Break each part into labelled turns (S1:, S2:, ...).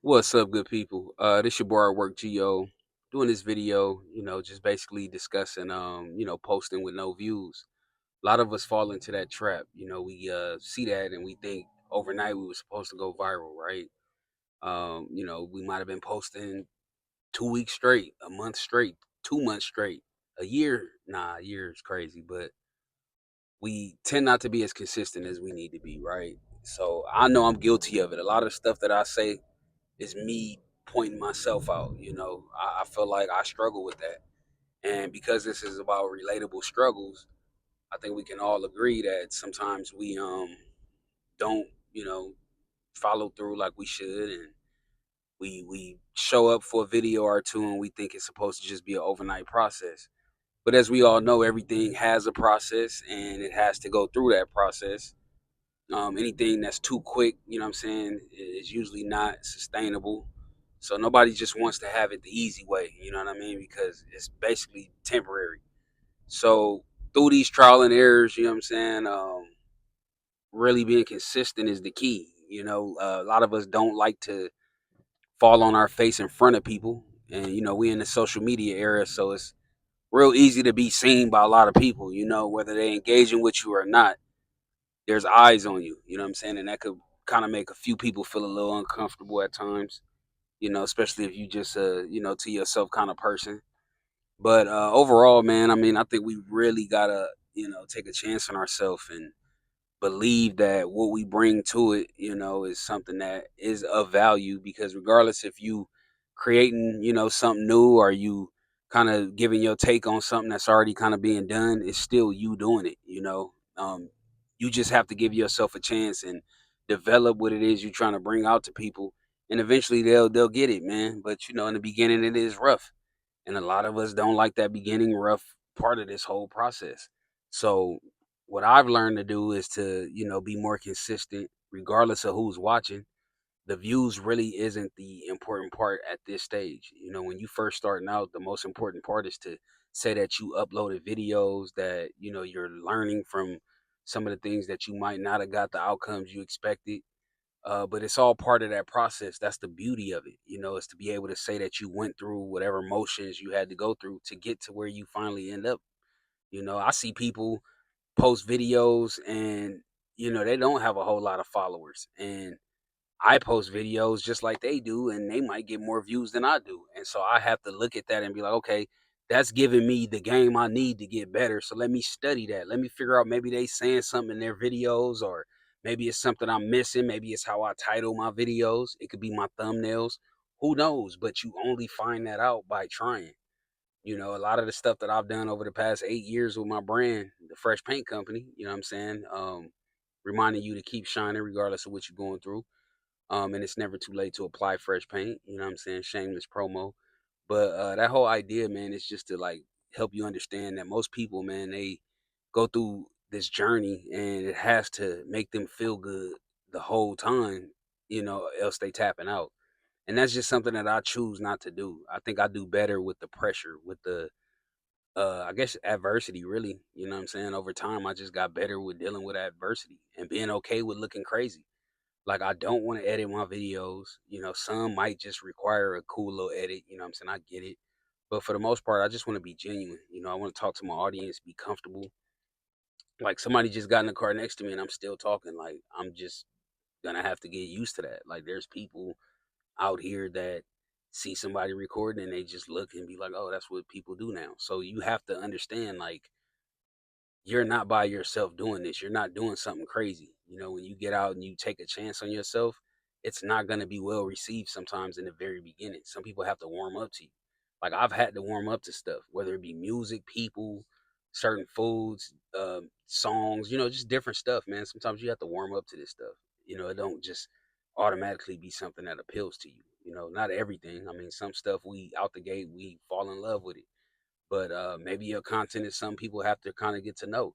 S1: What's up, good people? This your boy at Work Go doing this video, just basically discussing posting with no views. A lot of us fall into that trap. We see that and we think overnight we were supposed to go viral, right? We might have been posting 2 weeks straight, a month straight, 2 months straight, a year. Nah, a year is crazy, but we tend not to be as consistent as we need to be, right? So I know I'm guilty of it. A lot of the stuff that I say is me pointing myself out. I feel like I struggle with that. And because this is about relatable struggles, I think we can all agree that sometimes we don't, follow through like we should, and we show up for a video or two and we think it's supposed to just be an overnight process. But as we all know, everything has a process and it has to go through that process. Anything that's too quick, you know what I'm saying, is usually not sustainable. So nobody just wants to have it the easy way, you know what I mean? Because it's basically temporary. So through these trial and errors, you know what I'm saying, really being consistent is the key. A lot of us don't like to fall on our face in front of people. And, we in the social media era, so it's real easy to be seen by a lot of people, whether they engaging with you or not. There's eyes on you, you know what I'm saying? And that could kind of make a few people feel a little uncomfortable at times, especially if you just to yourself kind of person. But overall, man, I mean, I think we really gotta, take a chance on ourselves and believe that what we bring to it, is something that is of value. Because regardless if you creating, something new, or you kind of giving your take on something that's already kind of being done, it's still you doing it. You just have to give yourself a chance and develop what it is you're trying to bring out to people, and eventually they'll get it, man. But in the beginning it is rough, and a lot of us don't like that beginning rough part of this whole process. So what I've learned to do is to, be more consistent regardless of who's watching. The views really isn't the important part at this stage. When you first starting out, the most important part is to say that you uploaded videos, that, you're learning from some of the things that you might not have got the outcomes you expected. But it's all part of that process. That's the beauty of it, is to be able to say that you went through whatever motions you had to go through to get to where you finally end up. I see people post videos and, they don't have a whole lot of followers. And I post videos just like they do, and they might get more views than I do. And so I have to look at that and be like, okay, that's giving me the game I need to get better. So let me study that. Let me figure out, maybe they saying something in their videos, or maybe it's something I'm missing. Maybe it's how I title my videos. It could be my thumbnails. Who knows? But you only find that out by trying. A lot of the stuff that I've done over the past 8 years with my brand, the Fresh Paint Company, you know what I'm saying? Reminding you to keep shining regardless of what you're going through. And it's never too late to apply fresh paint. You know what I'm saying? Shameless promo. But that whole idea, man, is just to like help you understand that most people, man, they go through this journey and it has to make them feel good the whole time, else they tapping out. And that's just something that I choose not to do. I think I do better with the pressure, with the I guess adversity, really. You know what I'm saying? Over time I just got better with dealing with adversity and being okay with looking crazy. Like, I don't want to edit my videos. Some might just require a cool little edit. You know what I'm saying? I get it. But for the most part, I just want to be genuine. I want to talk to my audience, be comfortable. Like, somebody just got in the car next to me and I'm still talking. Like, I'm just gonna have to get used to that. Like, there's people out here that see somebody recording and they just look and be like, oh, that's what people do now. So you have to understand, like, you're not by yourself doing this. You're not doing something crazy. When you get out and you take a chance on yourself, it's not going to be well received sometimes in the very beginning. Some people have to warm up to you. Like, I've had to warm up to stuff, whether it be music, people, certain foods, songs, just different stuff, man. Sometimes you have to warm up to this stuff. It don't just automatically be something that appeals to you. Not everything. I mean, some stuff we out the gate, we fall in love with it, but maybe your content is something people have to kind of get to know.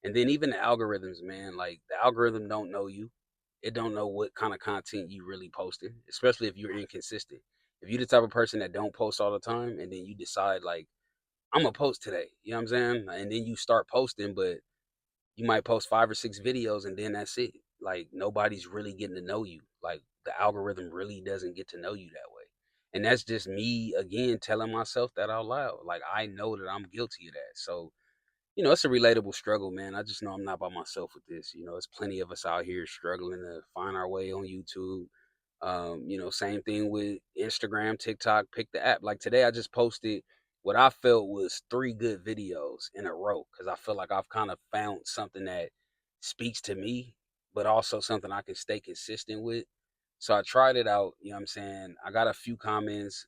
S1: And then even the algorithms, man, like, the algorithm don't know you. It don't know what kind of content you really posting, especially if you're inconsistent. If you're the type of person that don't post all the time and then you decide, like, I'm gonna post today, you know what I'm saying? And then you start posting, but you might post 5 or 6 videos and then that's it. Like, nobody's really getting to know you. Like, the algorithm really doesn't get to know you that way. And that's just me again telling myself that out loud. Like I know that I'm guilty of that. So it's a relatable struggle, man. I just know I'm not by myself with this. There's plenty of us out here struggling to find our way on YouTube. Same thing with Instagram, TikTok, pick the app. Like today, I just posted what I felt was three good videos in a row because I feel like I've kind of found something that speaks to me, but also something I can stay consistent with. So I tried it out. You know what I'm saying? I got a few comments,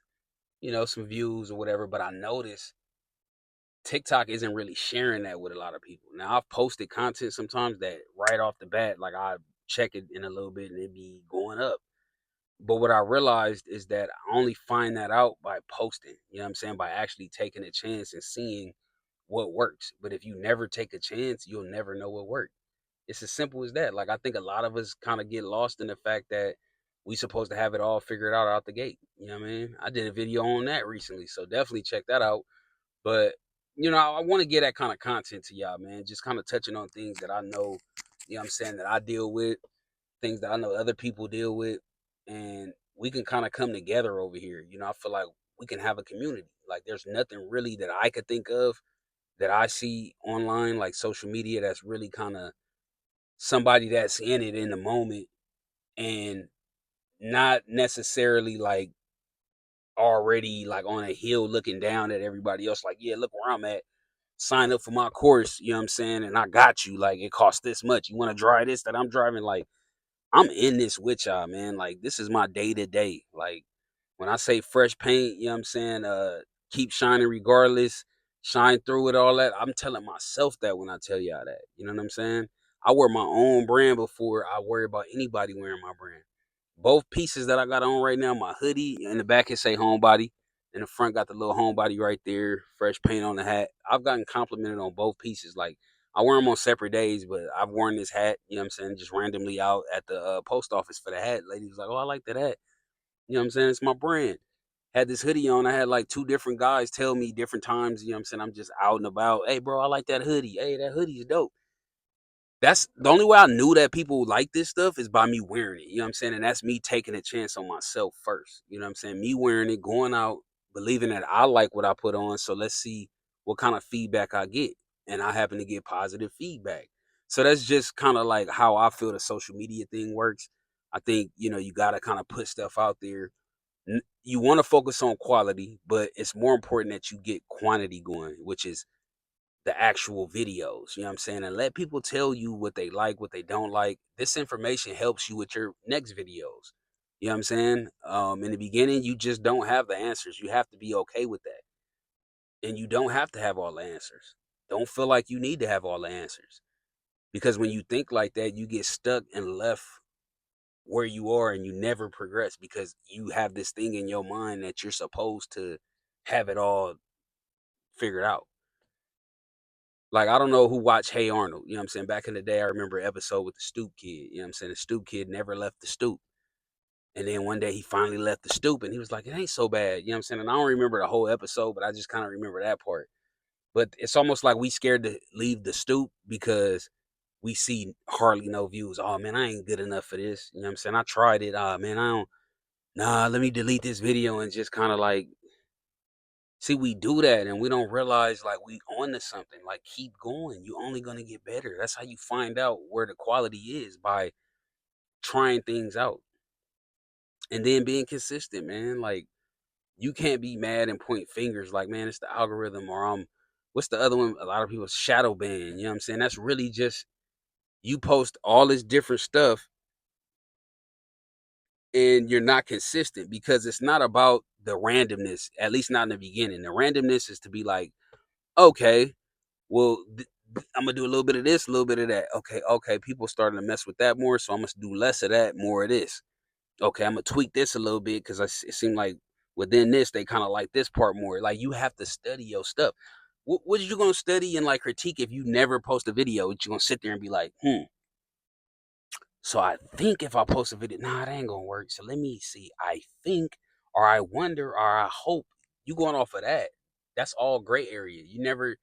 S1: some views or whatever, but I noticed TikTok isn't really sharing that with a lot of people. Now I've posted content sometimes that right off the bat, like I check it in a little bit and it be going up. But what I realized is that I only find that out by posting, you know what I'm saying? By actually taking a chance and seeing what works. But if you never take a chance, you'll never know what worked. It's as simple as that. Like I think a lot of us kind of get lost in the fact that we supposed to have it all figured out the gate. You know what I mean? I did a video on that recently, so definitely check that out. But I want to get that kind of content to y'all, man. Just kind of touching on things that I know, what I'm saying, that I deal with, things that I know other people deal with, and we can kind of come together over here. I feel like we can have a community. Like there's nothing really that I could think of that I see online, like social media, that's really kind of somebody that's in it in the moment and not necessarily like already like on a hill looking down at everybody else. Like, yeah, look where I'm at, sign up for my course, you know what I'm saying? And I got you. Like, it costs this much. You want to drive this that I'm driving? Like, I'm in this with y'all, man. Like, this is my day to day. Like, when I say fresh paint, you know what I'm saying? Keep shining regardless, shine through it, all that. I'm telling myself that when I tell y'all that. You know what I'm saying? I wear my own brand before I worry about anybody wearing my brand. Both pieces that I got on right now, my hoodie in the back it say homebody. In the front got the little homebody right there, fresh paint on the hat. I've gotten complimented on both pieces. Like I wear them on separate days, but I've worn this hat, you know what I'm saying, just randomly out at the post office for the hat. Lady was like, "Oh, I like that hat." You know what I'm saying? It's my brand. Had this hoodie on. I had like two different guys tell me different times, you know what I'm saying? I'm just out and about. Hey, bro, I like that hoodie. Hey, that hoodie is dope. That's the only way I knew that people like this stuff is by me wearing it. You know what I'm saying? And that's me taking a chance on myself first. You know what I'm saying? Me wearing it, going out, believing that I like what I put on. So let's see what kind of feedback I get. And I happen to get positive feedback. So that's just kind of like how I feel the social media thing works. I think, you got to kind of put stuff out there. You want to focus on quality, but it's more important that you get quantity going, which is the actual videos, you know what I'm saying? And let people tell you what they like, what they don't like. This information helps you with your next videos. You know what I'm saying? In the beginning, you just don't have the answers. You have to be okay with that. And you don't have to have all the answers. Don't feel like you need to have all the answers. Because when you think like that, you get stuck and left where you are and you never progress because you have this thing in your mind that you're supposed to have it all figured out. Like, I don't know who watched Hey Arnold. You know what I'm saying? Back in the day, I remember an episode with the stoop kid. You know what I'm saying? The stoop kid never left the stoop. And then one day he finally left the stoop and he was like, it ain't so bad. You know what I'm saying? And I don't remember the whole episode, but I just kind of remember that part. But it's almost like we scared to leave the stoop because we see hardly no views. Oh man, I ain't good enough for this. You know what I'm saying? I tried it. Man, I don't, nah, let me delete this video and just kind of like, see, we do that and we don't realize like we on to something. Like keep going. You only gonna get better. That's how you find out where the quality is by trying things out and then being consistent, man. Like you can't be mad and point fingers like, man, it's the algorithm or what's the other one? A lot of people shadow ban. You know what I'm saying? That's really just you post all this different stuff and you're not consistent because it's not about the randomness, at least not in the beginning. The randomness is to be like, okay, well, I'm gonna do a little bit of this, a little bit of that. Okay, people starting to mess with that more, so I'm gonna do less of that, more of this. Okay, I'm gonna tweak this a little bit because it seemed like within this they kind of like this part more. Like you have to study your stuff. What are you gonna study and like critique if you never post a video? You're gonna sit there and be like, so I think if I post a video, nah, it ain't gonna work. So let me see. I think, or I wonder, or I hope. You going off of that? That's all gray area. You never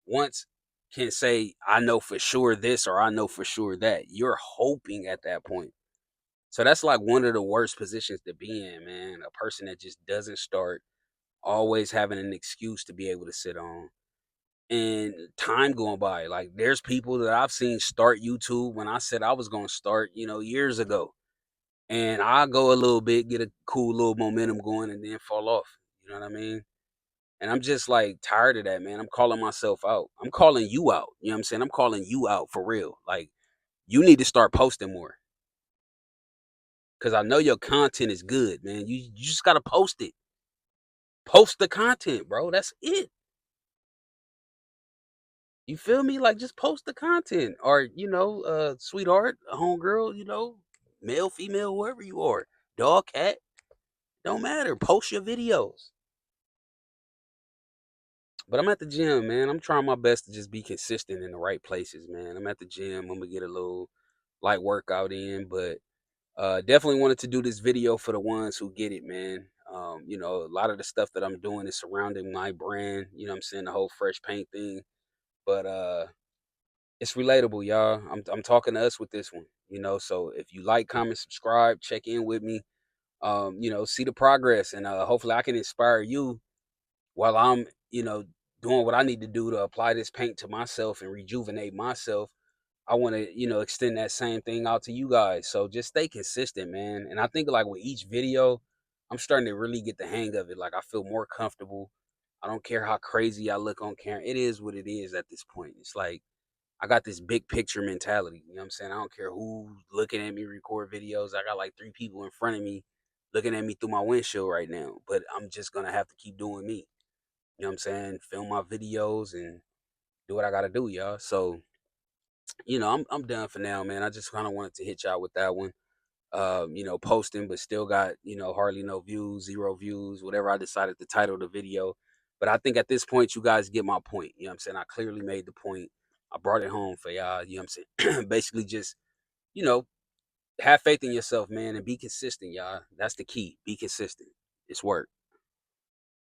S1: once can say, I know for sure this or I know for sure that. You're hoping at that point. So that's like one of the worst positions to be in, man. A person that just doesn't start, always having an excuse to be able to sit on. And time going by. Like there's people that I've seen start YouTube when I said I was gonna start, years ago. And I go a little bit, get a cool little momentum going, and then fall off. You know what I mean? And I'm just like tired of that, man. I'm calling myself out. I'm calling you out. You know what I'm saying? I'm calling you out for real. Like you need to start posting more. Cause I know your content is good, man. You just gotta post it. Post the content, bro. That's it. You feel me? Like just post the content. Or, sweetheart, a homegirl, male, female, whoever you are. Dog, cat, don't matter. Post your videos. But I'm at the gym, man. I'm trying my best to just be consistent in the right places, man. I'm at the gym. I'm gonna get a little light workout in, but definitely wanted to do this video for the ones who get it, man. A lot of the stuff that I'm doing is surrounding my brand, you know what I'm saying, the whole fresh paint thing. But it's relatable, y'all. I'm talking to us with this one, so if you like, comment, subscribe, check in with me. See the progress, and hopefully I can inspire you while I'm, doing what I need to do to apply this paint to myself and rejuvenate myself. I want to, extend that same thing out to you guys. So just stay consistent, man. And I think like with each video, I'm starting to really get the hang of it. Like I feel more comfortable. I don't care how crazy I look on camera. It is what it is at this point. It's like I got this big picture mentality. You know what I'm saying? I don't care who's looking at me record videos. I got like 3 people in front of me looking at me through my windshield right now. But I'm just gonna have to keep doing me. You know what I'm saying? Film my videos and do what I gotta do, y'all. So, I'm done for now, man. I just kind of wanted to hit y'all with that one. Posting, but still got, hardly no views, 0 views, whatever I decided to title the video. But I think at this point, you guys get my point. You know what I'm saying? I clearly made the point. I brought it home for y'all. You know what I'm saying? Basically, just, you know, have faith in yourself, man, and be consistent, y'all. That's the key. Be consistent. It's work.